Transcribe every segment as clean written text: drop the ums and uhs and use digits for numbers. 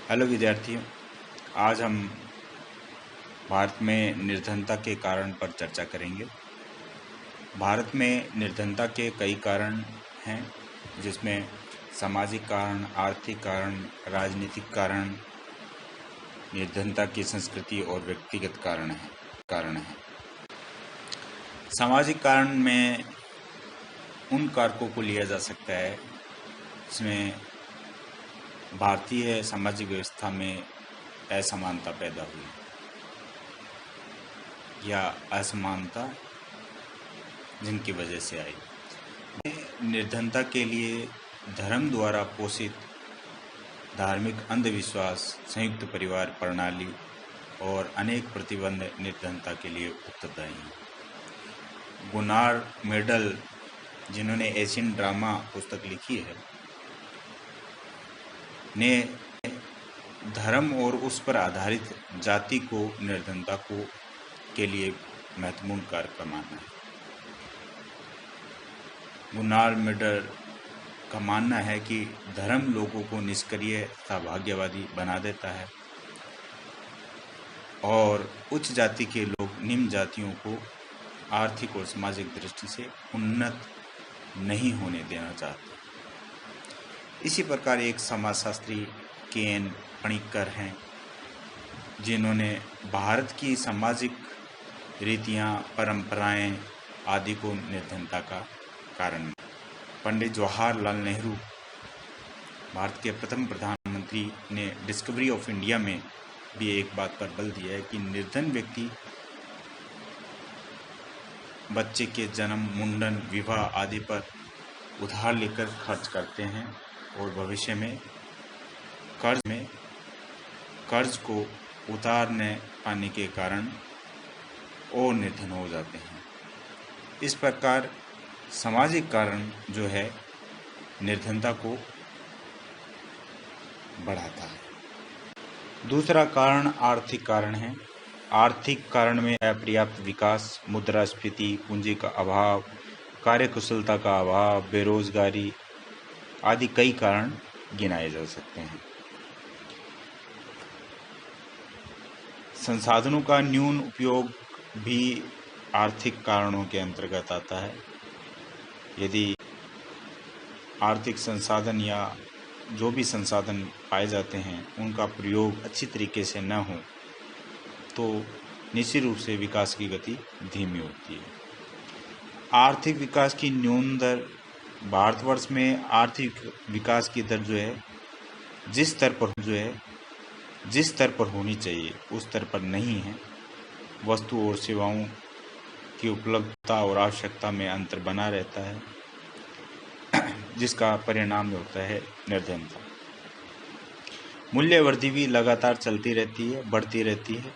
Hello विद्यार्थियों, आज हम भारत में निर्धनता के कारण पर चर्चा करेंगे। भारत में निर्धनता के कई कारण हैं, जिसमें सामाजिक कारण, आर्थिक कारण, राजनीतिक कारण, निर्धनता की संस्कृति और व्यक्तिगत कारण हैं। सामाजिक कारण में उन कारकों को लिया जा सकता है जिसमें भारतीय सामाजिक व्यवस्था में असमानता पैदा हुई या असमानता जिनकी वजह से आई। निर्धनता के लिए धर्म द्वारा पोषित धार्मिक अंधविश्वास, संयुक्त परिवार प्रणाली और अनेक प्रतिबंध निर्धनता के लिए उत्तरदायी हैं। गुनार मेडल, जिन्होंने एशियन ड्रामा पुस्तक लिखी है, ने धर्म और उस पर आधारित जाति को निर्धनता के लिए महत्वपूर्ण कारक माना है। गुनार मेडल का मानना है कि धर्म लोगों को निष्क्रिय तथा भाग्यवादी बना देता है और उच्च जाति के लोग निम्न जातियों को आर्थिक और सामाजिक दृष्टि से उन्नत नहीं होने देना चाहते। इसी प्रकार एक समाजशास्त्री केन पणिक्कर हैं, जिन्होंने भारत की सामाजिक रीतियां, परंपराएं आदि को निर्धनता का कारण। पंडित जवाहरलाल नेहरू, भारत के प्रथम प्रधानमंत्री, ने डिस्कवरी ऑफ इंडिया में भी एक बात पर बल दिया है कि निर्धन व्यक्ति बच्चे के जन्म, मुंडन, विवाह आदि पर उधार लेकर खर्च करते हैं और भविष्य में कर्ज को उतार न पाने के कारण और निर्धन हो जाते हैं। इस प्रकार सामाजिक कारण जो है निर्धनता को बढ़ाता है। दूसरा कारण आर्थिक कारण है। आर्थिक कारण में अपर्याप्त विकास, मुद्रास्फीति, पूंजी का अभाव, कार्यकुशलता का अभाव, बेरोजगारी आदि कई कारण गिनाए जा सकते हैं। संसाधनों का न्यून उपयोग भी आर्थिक कारणों के अंतर्गत आता है। यदि आर्थिक संसाधन या जो भी संसाधन पाए जाते हैं उनका प्रयोग अच्छी तरीके से न हो तो निश्चित रूप से विकास की गति धीमी होती है। आर्थिक विकास की न्यून दर, भारतवर्ष में आर्थिक विकास की दर जो है जिस स्तर पर होनी चाहिए उस स्तर पर नहीं है। वस्तु और सेवाओं की उपलब्धता और आवश्यकता में अंतर बना रहता है, जिसका परिणाम होता है निर्धनता। मूल्य वृद्धि भी लगातार बढ़ती रहती है,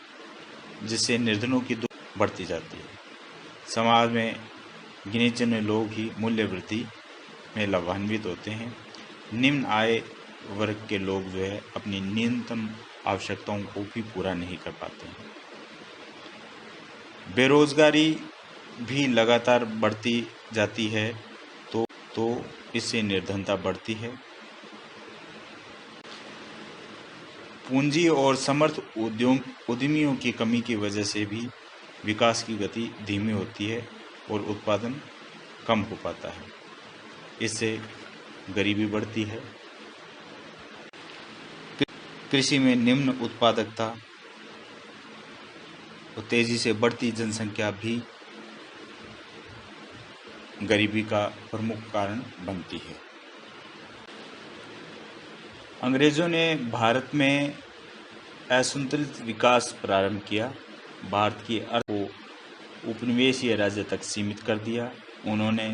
जिससे निर्धनों की दुख बढ़ती जाती है। समाज में गिने चुने लोग ही मूल्य वृद्धि में लाभान्वित होते हैं। निम्न आय वर्ग के लोग जो है अपनी न्यूनतम आवश्यकताओं को भी पूरा नहीं कर पाते हैं। बेरोजगारी भी लगातार बढ़ती जाती है तो इससे निर्धनता बढ़ती है। पूंजी और समर्थ उद्यमियों की कमी की वजह से भी विकास की गति धीमी होती है और उत्पादन कम हो पाता है। इससे गरीबी बढ़ती है। कृषि में निम्न उत्पादकता और तेजी से बढ़ती जनसंख्या भी गरीबी का प्रमुख कारण बनती है। अंग्रेजों ने भारत में असंतुलित विकास प्रारंभ किया। भारत की अर्थ को उपनिवेशीय राज्य तक सीमित कर दिया। उन्होंने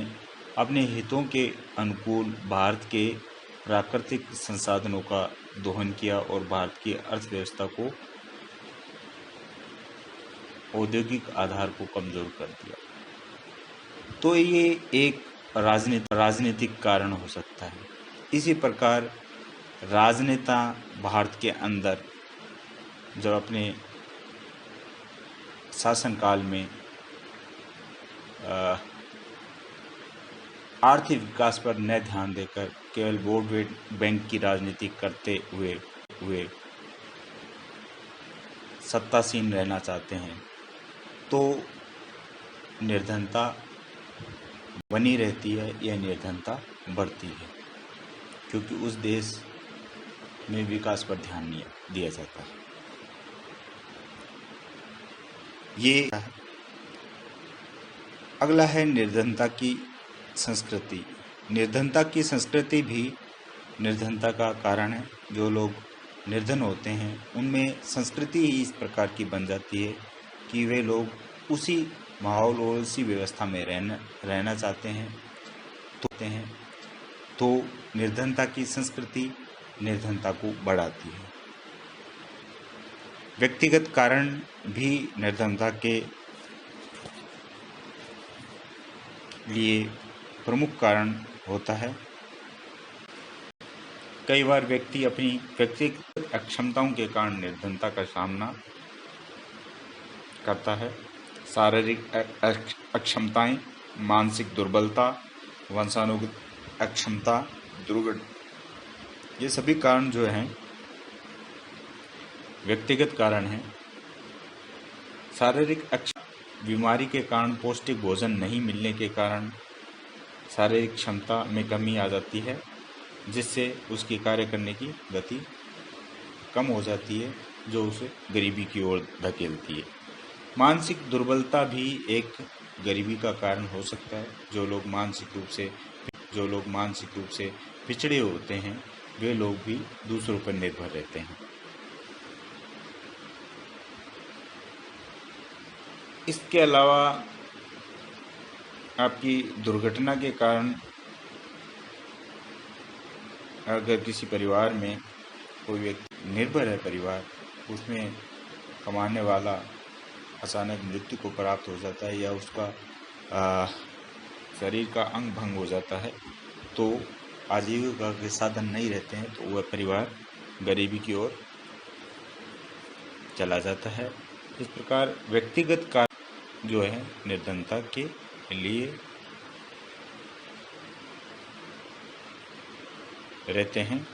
अपने हितों के अनुकूल भारत के प्राकृतिक संसाधनों का दोहन किया और भारत की अर्थव्यवस्था को औद्योगिक आधार को कमजोर कर दिया। तो ये एक राजनीतिक कारण हो सकता है। इसी प्रकार राजनेता भारत के अंदर जब अपने शासनकाल में आर्थिक विकास पर न ध्यान देकर केवल वोट बैंक की राजनीति करते हुए सत्तासीन रहना चाहते हैं तो निर्धनता बनी रहती है या निर्धनता बढ़ती है, क्योंकि उस देश में विकास पर ध्यान नहीं दिया जाता है। ये अगला है निर्धनता की संस्कृति। निर्धनता की संस्कृति भी निर्धनता का कारण है। जो लोग निर्धन होते हैं उनमें संस्कृति ही इस प्रकार की बन जाती है कि वे लोग उसी माहौल और उसी व्यवस्था में रहना चाहते हैं तो निर्धनता की संस्कृति निर्धनता को बढ़ाती है। व्यक्तिगत कारण भी निर्धनता के लिए प्रमुख कारण होता है। कई बार व्यक्ति अपनी व्यक्तिगत अक्षमताओं के कारण निर्धनता का सामना करता है। शारीरिक अक्षमताएं, मानसिक दुर्बलता, वंशानुगत अक्षमता, दुर्घटना, ये सभी कारण जो हैं व्यक्तिगत कारण हैं। शारीरिक बीमारी के कारण, पौष्टिक भोजन नहीं मिलने के कारण शारीरिक क्षमता में कमी आ जाती है, जिससे उसकी कार्य करने की गति कम हो जाती है, जो उसे गरीबी की ओर धकेलती है। मानसिक दुर्बलता भी एक गरीबी का कारण हो सकता है। जो लोग मानसिक रूप से पिछड़े होते हैं वे लोग भी दूसरों पर निर्भर रहते हैं। इसके अलावा आपकी दुर्घटना के कारण अगर किसी परिवार में कोई व्यक्ति निर्भर है, परिवार उसमें कमाने वाला अचानक मृत्यु को प्राप्त हो जाता है या उसका शरीर का अंग भंग हो जाता है तो आजीविका के साधन नहीं रहते हैं तो वह परिवार गरीबी की ओर चला जाता है। इस प्रकार व्यक्तिगत कारण जो है निर्धनता के लिए रहते हैं।